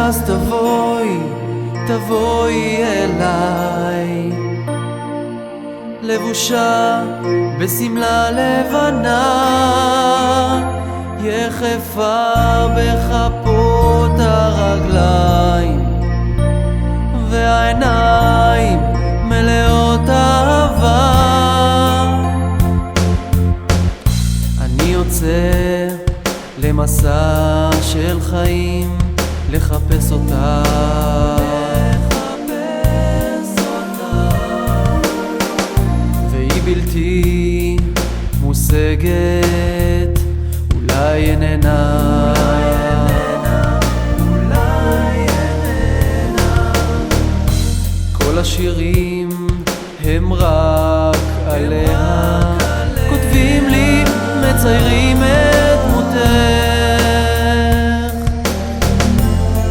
ואז תבואי אליי, לבושה בשמלה לבנה, יחפה בכפות הרגליים, והעיניים מלאות אהבה. אני יוצא למסע של חיים, לחפש אותה, והיא בלתי מושגת, אולי איננה, כל השירים הם רק עליה, כותבים לי, מציירים את דמותך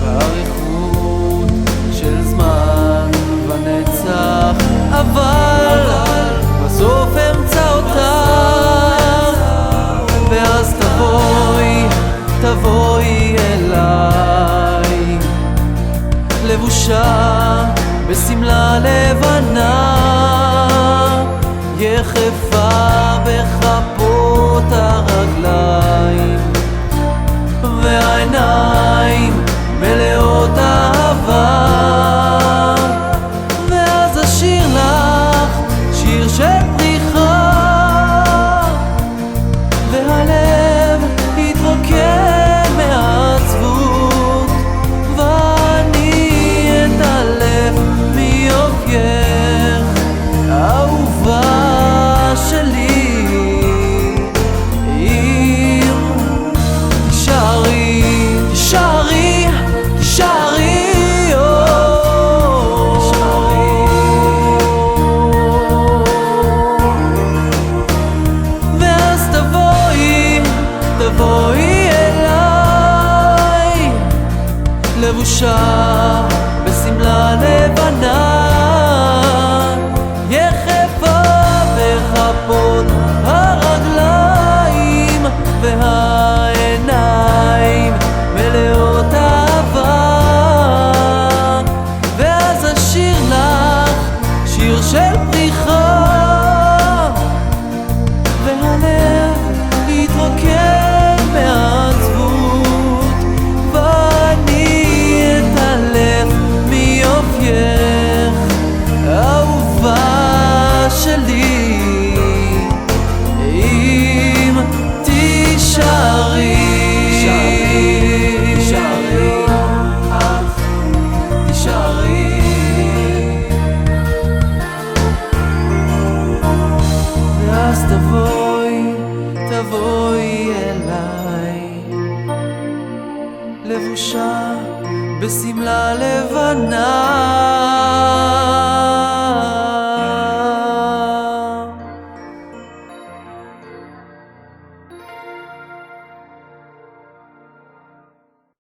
באריכות של זמן ונצח, אבל בסוף אמצא אותך, ואז תבואי אליי, לבושה בשמלה לבנה, יחפה בכפות הרגליים, והעיניים מלאות אהבה. ואז אשיר לך שיר של פריחה, והלב יתרוקן מעצבות, ואני אתעלף מיופייך, אהובה שלי. אם תישארי, ואז תבואי אליי, לבושה בשמלה לבנה, יחפה בכפות הרגליים, והעיניים מלאות אהבה. ואז אשיר לך שיר של פריחה, והלב יתרוקן מעצבות, ואני אתעלף מיופייך, אהובה שלי. אם תישארי, ואז תבואי אליי, לבושה בשמלה לבנה,